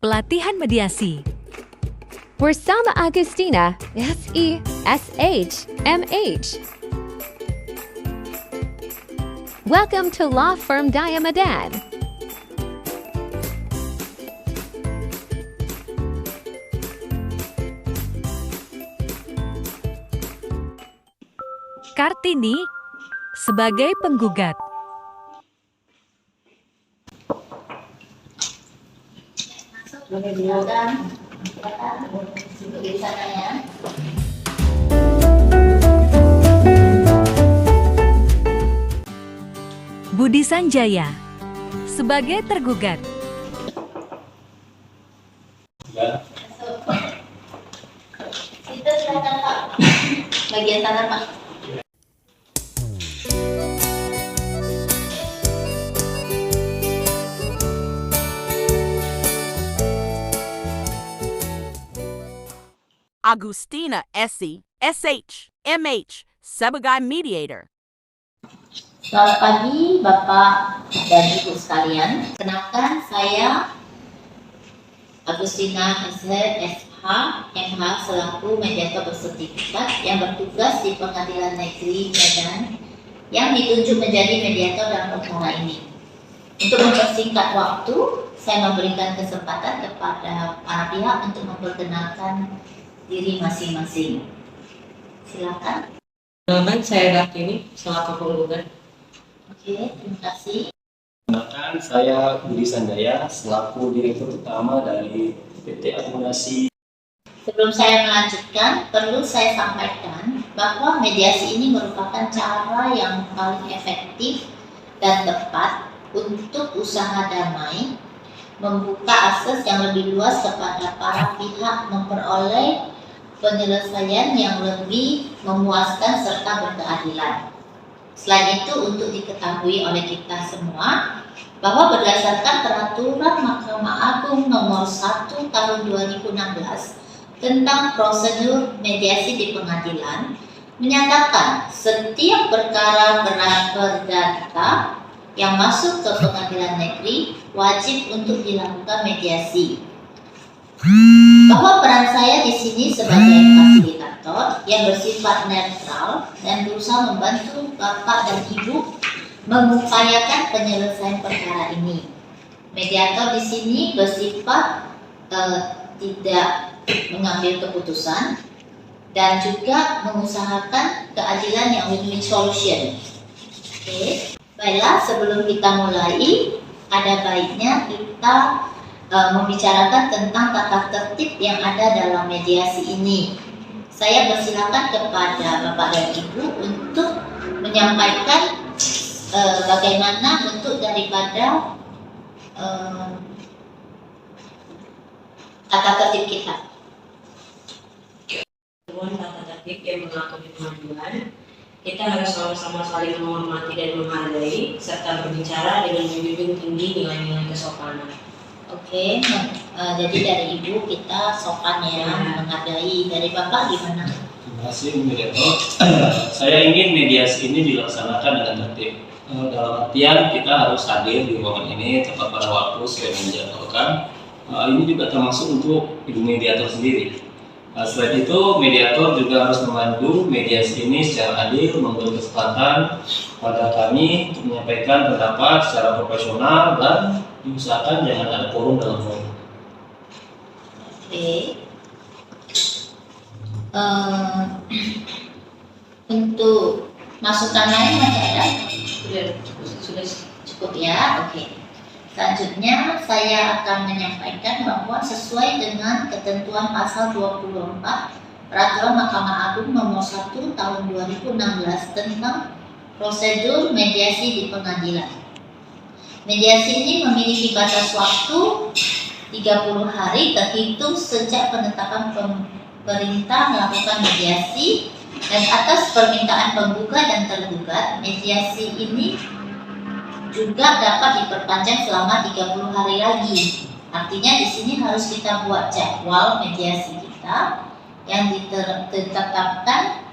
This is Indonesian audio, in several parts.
Pelatihan mediasi. Bersama Agustina, SESHMH. Welcome to Law Firm Diamadan. Kartini sebagai penggugat. Boleh silakan. Di sana ya. Budi Sanjaya sebagai tergugat. Kita silakan Pak. Bagian sana Pak. Agustina SESHMH sebagai mediator. Selamat pagi Bapak dan Ibu sekalian. Kenalkan saya Agustina SESHMH selaku mediator bersertifikat yang bertugas di Pengadilan Negeri Medan yang ditunjuk menjadi mediator dalam perkara ini. Untuk mempersingkat waktu, saya memberikan kesempatan kepada para pihak untuk memperkenalkan diri masing-masing. Silakan. Perkenalkan, saya Kartini selaku penggugat. Oke, terima kasih. Perkenalkan, saya Budi Sanjaya selaku Direktur Utama dari PT Akuntansi. Sebelum saya melanjutkan, perlu saya sampaikan bahwa mediasi ini merupakan cara yang paling efektif dan tepat untuk usaha damai, membuka akses yang lebih luas kepada para pihak memperoleh penyelesaian yang lebih memuaskan serta berkeadilan. Selain itu, untuk diketahui oleh kita semua bahwa berdasarkan Peraturan Mahkamah Agung Nomor 1 Tahun 2016 tentang prosedur mediasi di pengadilan, menyatakan setiap perkara perdata yang masuk ke pengadilan negeri wajib untuk dilakukan mediasi. Bahwa peran saya di sini sebagai fasilitator yang bersifat netral dan berusaha membantu Bapak dan Ibu mengupayakan penyelesaian perkara ini. Mediator di sini bersifat tidak mengambil keputusan dan juga mengusahakan keadilan yang win-win solution. Oke, baiklah, sebelum kita mulai, ada baiknya kita membicarakan tentang tata tertib yang ada dalam mediasi ini. Saya persilakan kepada Bapak dan Ibu untuk menyampaikan bagaimana bentuk daripada tata tertib kita. Tata tertib yang berlaku di pengadilan, kita harus sama-sama saling menghormati dan menghargai, serta berbicara dengan menjunjung tinggi nilai-nilai kesopanan. Oke, jadi dari Ibu kita sopan ya, menghargai. Dari Bapak gimana? Terima kasih, mediator. Saya ingin mediasi ini dilaksanakan dengan tertib. Dalam artian kita harus hadir di ruangan ini tepat pada waktu sesuai yang dijadwalkan. Ini juga termasuk untuk ibu mediator sendiri. Selain itu, mediator juga harus memandu mediasi ini secara adil, memberi kesempatan pada kami untuk menyampaikan pendapat secara profesional dan diusahakan jangan ada forum dalam forum. Oke. Untuk masukan lain masih ada? Sudah cukup ya. Oke. Selanjutnya saya akan menyampaikan bahwa sesuai dengan ketentuan pasal 24 Peraturan Mahkamah Agung Nomor 1 Tahun 2016 tentang prosedur mediasi di pengadilan. Mediasi ini memiliki batas waktu 30 hari terhitung sejak penetapan pemerintah melakukan mediasi, dan atas permintaan penggugat dan tergugat, mediasi ini juga dapat diperpanjang selama 30 hari lagi. Artinya di sini harus kita buat jadwal mediasi kita yang ditetapkan.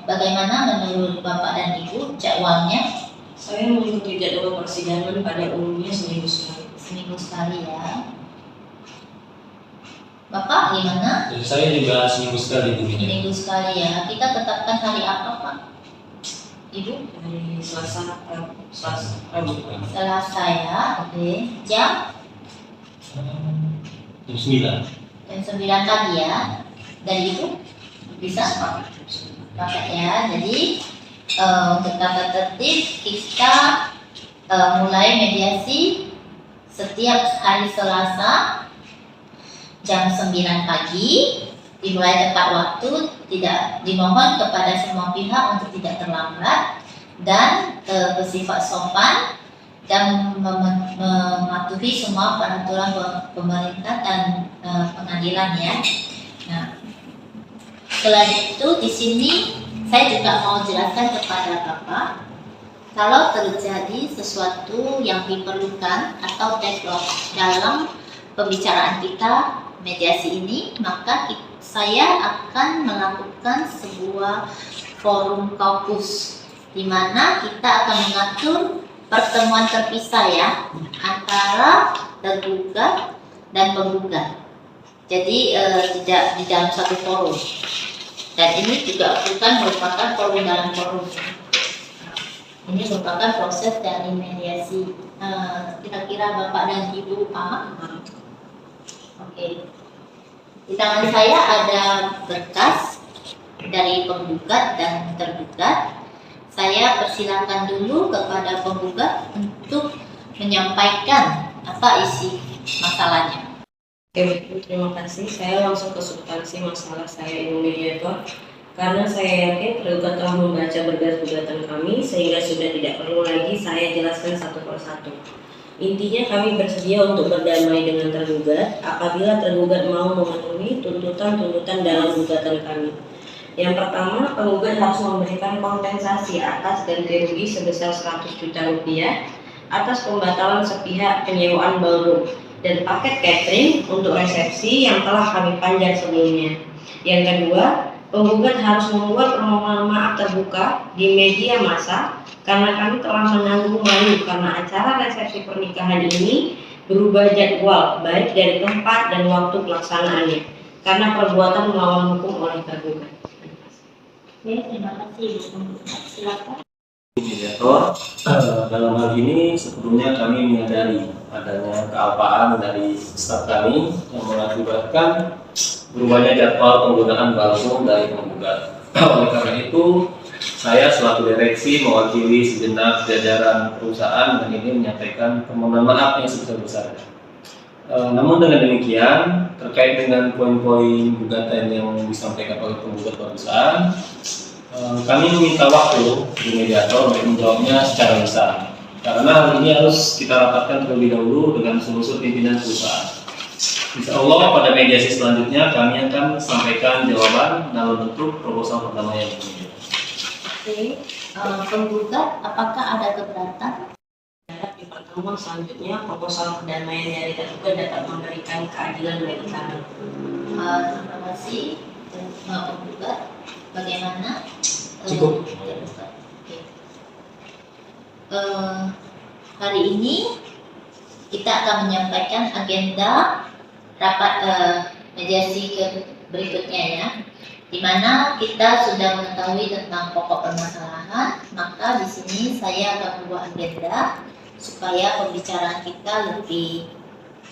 Bagaimana menurut Bapak dan Ibu jadwalnya? Saya mengikuti jadwal persidangan pada umumnya seminggu sekali. seminggu sekali ya. Bapak gimana? Saya juga seminggu sekali Bu. Seminggu sekali ya. Kita tetapkan hari apa Pak? Ibu? Hari Selasa, Rabu. Selasa ya. Oke. Jam? Jam 9. Jam 9 pagi ya. Dan Ibu? Bisa Pak? Pakai ya. Jadi untuk tata tertib kita mulai mediasi setiap hari Selasa jam 9 pagi, dimulai tepat waktu, tidak dimohon kepada semua pihak untuk tidak terlambat dan bersifat sopan dan mematuhi semua peraturan pemerintah dan pengadilan ya. Nah, selain itu di sini saya juga mau jelaskan kepada Bapak, kalau terjadi sesuatu yang diperlukan atau deadlock dalam pembicaraan kita mediasi ini, maka saya akan melakukan sebuah forum kaukus di mana kita akan mengatur pertemuan terpisah ya antara tergugat dan penggugat. Jadi tidak di dalam satu forum. Dan ini juga bukan merupakan forum dalam forum. Ini merupakan proses dari mediasi. Kira-kira Bapak dan Ibu paham? Oke. Di tangan saya ada berkas dari penggugat dan tergugat. Saya persilakan dulu kepada penggugat untuk menyampaikan apa isi masalahnya. Oke, Bu, terima kasih. Saya langsung ke substansi masalah saya ini mediator. Karena saya yakin tergugat telah membaca berkas gugatan kami, sehingga sudah tidak perlu lagi saya jelaskan satu persatu. Intinya kami bersedia untuk berdamai dengan tergugat apabila tergugat mau memenuhi tuntutan-tuntutan dalam gugatan kami. Yang pertama, penggugat harus memberikan kompensasi atas ganti rugi sebesar 100 juta rupiah atas pembatalan sepihak penyewaan ballroom dan paket catering untuk resepsi yang telah kami panjat sebelumnya. Yang kedua, penggugat harus membuat permohonan maaf terbuka di media massa karena kami telah menanggung malu karena acara resepsi pernikahan ini berubah jadwal baik dari tempat dan waktu pelaksanaannya karena perbuatan melawan hukum oleh tergugat. Oke, terima kasih Ibu. Silakan. Mediator, dalam hal ini sebelumnya kami menyadari adanya kealpaan dari staf kami yang mengakibatkan berubahnya jadwal penggunaan ballroom dari penggugat. Oleh karena itu, saya selaku direksi mewakili segenap jajaran perusahaan dan ingin menyampaikan permohonan maaf yang sebesar-besarnya. Namun dengan demikian, terkait dengan poin-poin gugatan yang disampaikan oleh penggugat perusahaan, kami meminta waktu di mediator untuk menjawabnya secara besar. Karena hal ini harus kita rapatkan terlebih dahulu dengan seluruh pimpinan perusahaan. Insya Allah pada mediasi selanjutnya kami akan sampaikan jawaban dalam bentuk proposal perdamaian ini. Oke, penggugat apakah ada keberatan? Di pertemuan selanjutnya, proposal perdamaian dari tergugat dapat memberikan keadilan bagi kami. Terima kasih penggugat. Bagaimana? Cukup. Oke. Hari ini kita akan menyampaikan agenda rapat mediasi berikutnya ya, di mana kita sudah mengetahui tentang pokok permasalahan. Maka di sini saya akan membuat agenda supaya pembicaraan kita lebih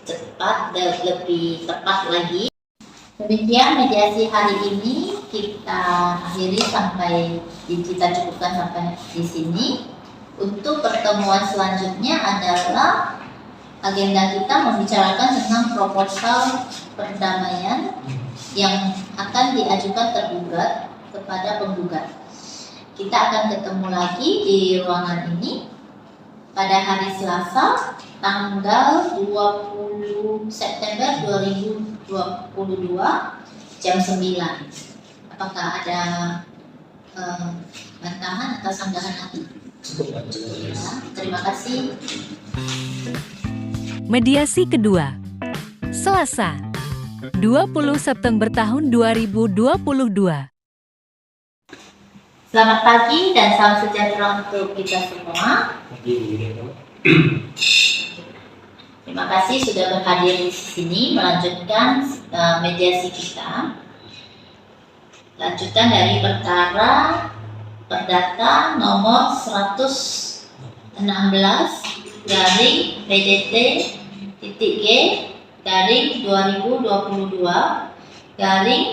cepat dan lebih tepat lagi. Demikian mediasi hari ini kita akhiri sampai kita cukupkan sampai di sini. Untuk pertemuan selanjutnya adalah agenda kita membicarakan tentang proposal perdamaian yang akan diajukan tergugat kepada penggugat. Kita akan ketemu lagi di ruangan ini pada hari Selasa tanggal 20 September 2022 jam 9. Apakah ada bantahan atau sanggahan lagi? Ya, terima kasih. Mediasi kedua. Selasa, 20 September tahun 2022. Selamat pagi dan salam sejahtera untuk kita semua. Terima kasih sudah berhadir di sini melanjutkan mediasi kita. Lanjutan dari perkara perdata nomor 116 garing PDT titik G garing 2022 garing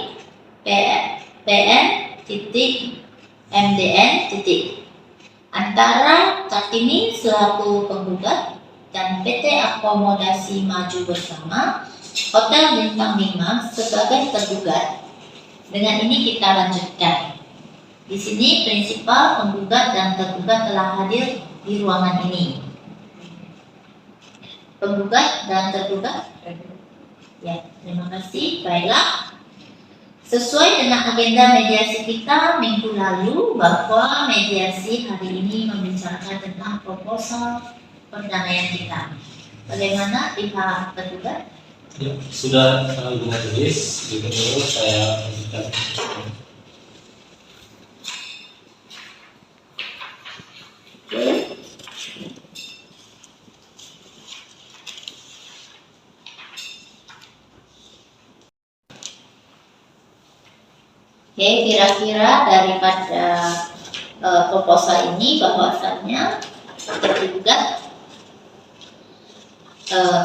PN titik MDN titik antara Kartini selaku penggugat dan PT Akomodasi Maju Bersama Hotel Bintang 5 sebagai tergugat. Dengan ini kita lanjutkan. Di sini prinsipal, penggugat dan tergugat telah hadir di ruangan ini. Penggugat dan tergugat? Ya, terima kasih. Baiklah. Sesuai dengan agenda mediasi kita minggu lalu bahwa mediasi hari ini membicarakan tentang proposal perdamaian kita. Bagaimana pihak tergugat? Ya, sudah Ibu Majelis, dulu saya lanjutkan. Oke, kira-kira daripada proposal ini bahwasannya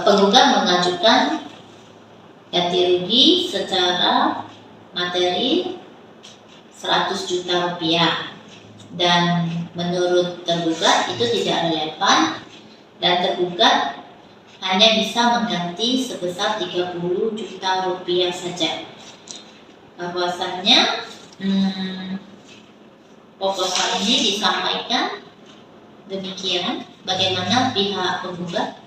penggugat mengajukan ganti rugi secara materi 100 juta rupiah dan menurut tergugat itu tidak relevan dan tergugat hanya bisa mengganti sebesar 30 juta rupiah saja. Bahwasannya proposal ini disampaikan demikian. Bagaimana pihak penggugat?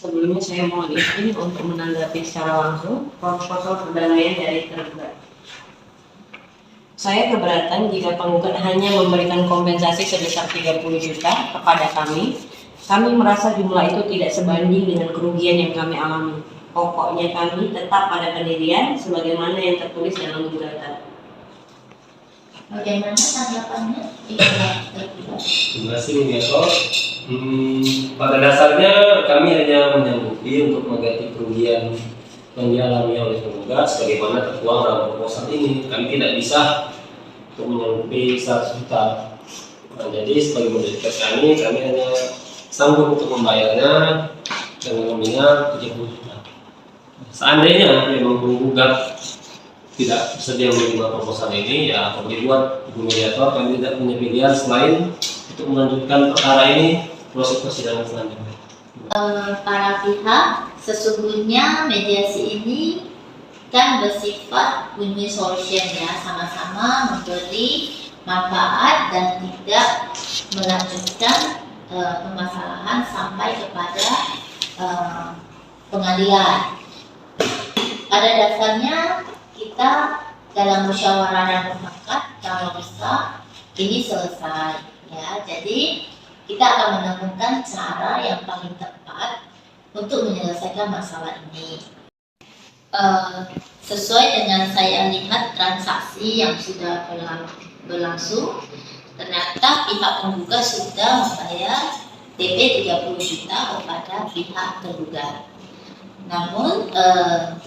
Sebelumnya saya mohon izin untuk menanggapi secara langsung proposal perdamaian dari tergugat. Saya keberatan jika penggugat hanya memberikan kompensasi sebesar 30 juta kepada kami. Kami merasa jumlah itu tidak sebanding dengan kerugian yang kami alami. Pokoknya kami tetap pada pendirian sebagaimana yang tertulis dalam gugatan. Bagaimana tanggapannya pihak tergugat? Terima kasih mediator. Pada dasarnya kami hanya menyanggupi untuk mengganti kerugian yang dialami oleh penggugat sebagaimana tertuang dalam proposal ini. Kami tidak bisa untuk menyanggupi 100 juta. Nah, jadi sebagai modalitas kami hanya sanggup untuk membayarnya dengan nominal 30 juta. Seandainya memang penggugat tidak bersedia menerima proposal ini, ya kalau dibuat Ibu Mediator, kami tidak punya pilihan selain untuk melanjutkan perkara ini proses persidangan selanjutnya. Para pihak, sesungguhnya mediasi ini kan bersifat win-win solution ya, sama-sama memberi manfaat dan tidak melanjutkan permasalahan sampai kepada pengadilan. Pada dasarnya kita dalam musyawarah dan mufakat kalau bisa ini selesai ya. Jadi kita akan menemukan cara yang paling tepat untuk menyelesaikan masalah ini. Sesuai dengan saya lihat transaksi yang sudah berlangsung, ternyata pihak penggugat sudah membayar DP 30 juta kepada pihak tergugat. Namun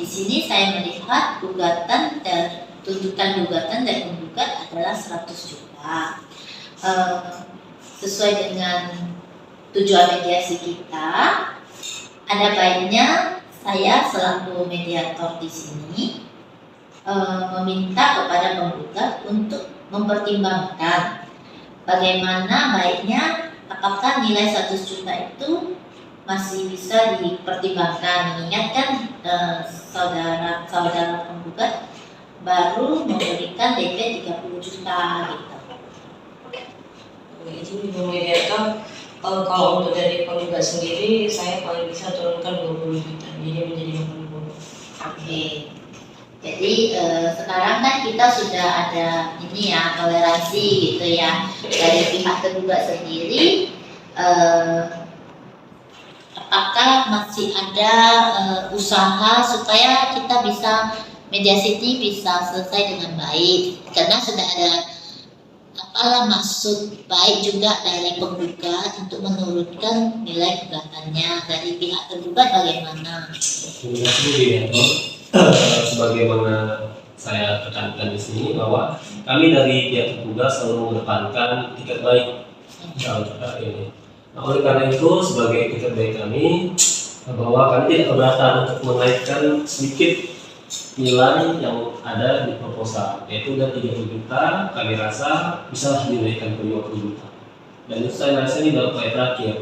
di sini saya melihat tuntutan gugatan dari penggugat adalah 100 juta. Sesuai dengan tujuan mediasi kita, ada baiknya saya selaku mediator di sini meminta kepada penggugat untuk mempertimbangkan bagaimana baiknya apakah nilai 100 juta itu masih bisa dipertimbangkan, mengingatkan saudara penggugat baru memberikan DP 30 juta gitu. Izin Ibu Mediator, kalau untuk dari penggugat sendiri saya paling bisa turunkan 20 juta, jadi menjadi 80. Oke. Jadi sekarang kan kita sudah ada ini ya, toleransi gitu ya dari pihak tergugat sendiri. Apakah masih ada usaha supaya kita bisa mediasi ini bisa selesai dengan baik? Karena sudah ada apalah maksud baik juga dari penggugat untuk menurunkan nilai gugatannya. Dari pihak tergugat bagaimana? Terima kasih mediator. Sebagaimana saya tekankan di sini bahwa kami dari pihak tergugat selalu mengedepankan etikat baik dalam perkara ini. Nah, oleh karena itu sebagai etikat baik kami bahwa kami tidak keberatan untuk menaikkan sedikit nilai yang ada di proposal, yaitu dari 30 juta kami rasa bisa dinaikkan ke 50 juta, dan itu saya rasa ini adalah upaya terakhir.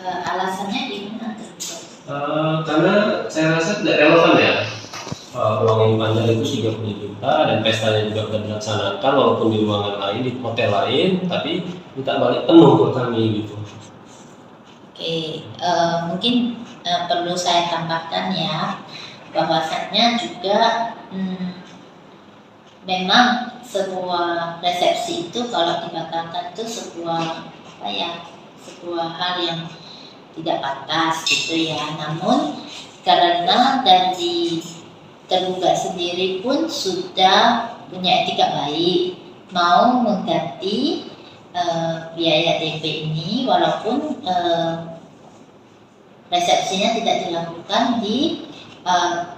Alasannya gimana? Karena saya rasa tidak relevan ya, ruangan panjang itu 30 juta dan pestanya juga sudah dilaksanakan walaupun di ruangan lain, di hotel lain, tapi minta balik penuh buat kami gitu. Mungkin perlu saya tambahkan ya, bahwasannya juga memang sebuah resepsi itu kalau dibatalkan itu sebuah hal yang tidak pantas gitu ya. Namun karena dari tergugat sendiri pun sudah punya etika baik, mau mengganti biaya DP ini walaupun resepsinya tidak dilakukan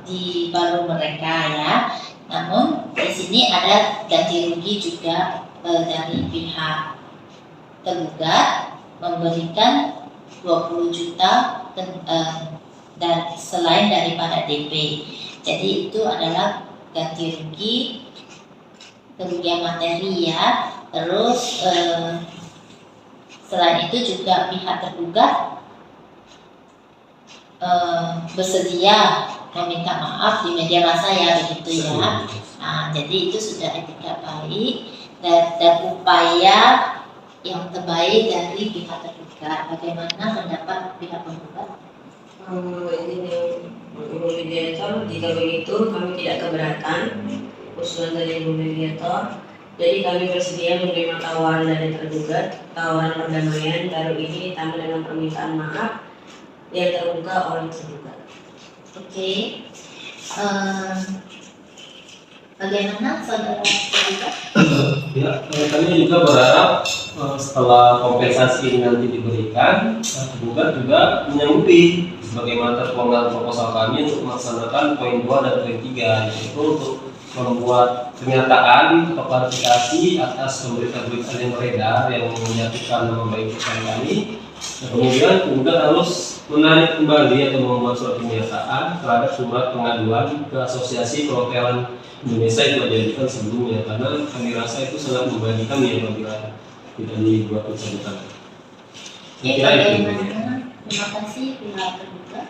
di baru mereka ya. Namun di sini ada ganti rugi juga dari pihak tergugat memberikan 20 juta dan selain daripada DP. Jadi itu adalah ganti rugi, kerugian materi ya. Terus selain itu juga pihak tergugat bersedia meminta maaf di media massa ya, begitu ya. Nah, jadi itu sudah etika baik dan upaya yang terbaik dari pihak tergugat. Bagaimana pendapat pihak penggugat? Ibu mediator, jika begitu kami tidak keberatan usulan dari Ibu mediator. Jadi kami bersedia menerima tawaran dari tergugat, tawaran perdamaian baru ini ditambah dengan permintaan maaf yang terbuka oleh tergugat. Bagaimana saudara tergugat? Ya, kami juga berharap setelah kompensasi ini nanti diberikan, tergugat juga menyanggupi sebagaimana tertuang dalam proposal kami untuk melaksanakan poin 2 dan poin 3, yaitu untuk membuat pernyataan atau klarifikasi atas pemberitaan yang beredar yang menyatukan nama baik perusahaan kami. Kemudian tergugat harus menarik kembali atau membuat surat pernyataan terhadap surat pengaduan ke Asosiasi Perhotelan Indonesia yang telah diajukan sebelumnya, karena kami rasa itu sangat membagikan ya apabila tidak dibuat keputusan. Terima kasih pihak tergugat.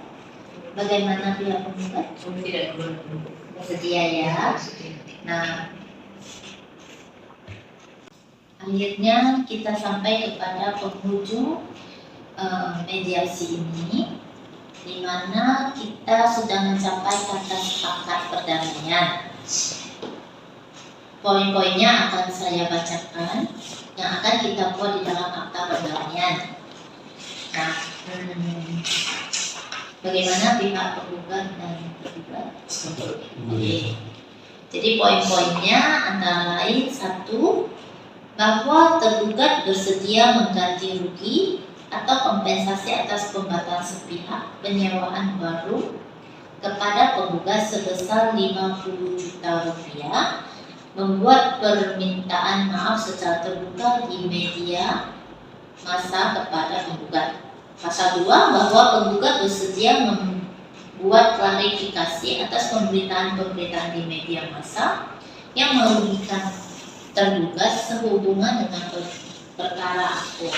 Bagaimana pihak penggugat? Kami tidak keberatan. Bersedia ya. Nah, akhirnya kita sampai kepada penghujung mediasi ini, di mana kita sudah mencapai kata sepakat perdamaian. Poin-poinnya akan saya bacakan yang akan kita buat di dalam akta perdamaian. Nah, bagaimana pihak penggugat dan tergugat? Jadi poin-poinnya antara lain: 1, bahwa tergugat bersedia mengganti rugi atau kompensasi atas pembatalan sepihak penyewaan baru kepada penggugat sebesar 50 juta rupiah, membuat permintaan maaf secara terbuka di media massa kepada penggugat. Pasal 2, bahwa penggugat bersedia membuat klarifikasi atas pemberitaan-pemberitaan di media massa yang merugikan tergugat sehubungan dengan perkara akuo.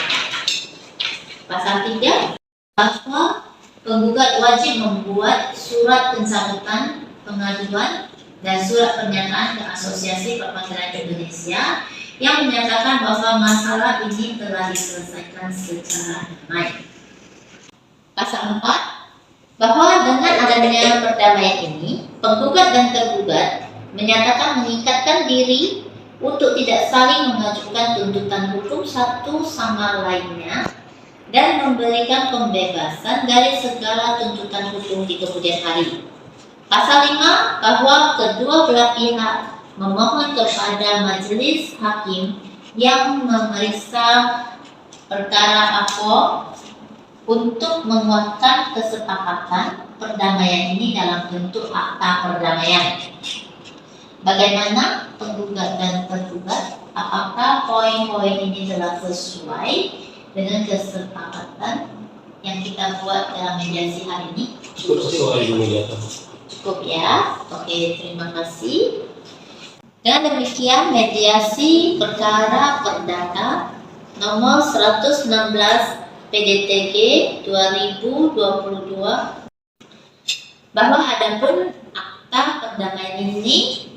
Pasal 3, bahwa penggugat wajib membuat surat pencabutan pengaduan dan surat pernyataan ke Asosiasi Perhotelan Indonesia yang menyatakan bahwa masalah ini telah diselesaikan secara damai. Pasal 4, bahwa dengan adanya perdamaian ini, penggugat dan tergugat menyatakan mengikatkan diri untuk tidak saling mengajukan tuntutan hukum satu sama lainnya dan memberikan pembebasan dari segala tuntutan hukum di kemudian hari. Pasal 5, bahwa kedua belah pihak memohon kepada majelis hakim yang memeriksa perkara APO untuk menguatkan kesepakatan perdamaian ini dalam bentuk akta perdamaian. Bagaimana penggugat dan tergugat? Apakah poin-poin ini telah sesuai dengan kesepakatan yang kita buat dalam mediasi hari ini? Cukup sesuai Bu Mediator. Cukup ya. Oke, terima kasih. Dengan demikian mediasi perkara perdata nomor 116 PDTG 2022 bahwa adapun akta perdamaian ini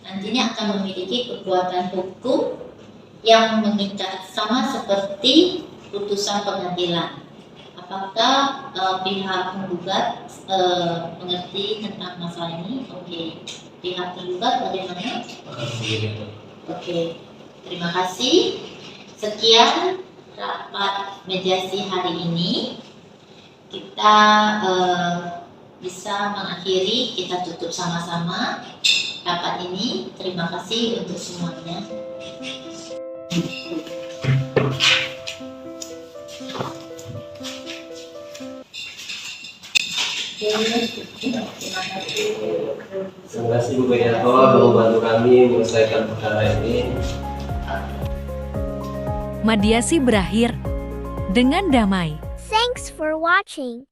nantinya akan memiliki kekuatan hukum yang mengikat sama seperti putusan pengadilan. Apakah pihak penggugat mengerti tentang masalah ini? Oke. Pihak tergugat bagaimana? Oke. Terima kasih. Sekian rapat mediasi hari ini. Kita bisa mengakhiri, kita tutup sama-sama rapat ini. Terima kasih untuk semuanya. Terima kasih Bu Mediator membantu kami menyelesaikan perkara ini. Mediasi berakhir dengan damai. Thanks for watching.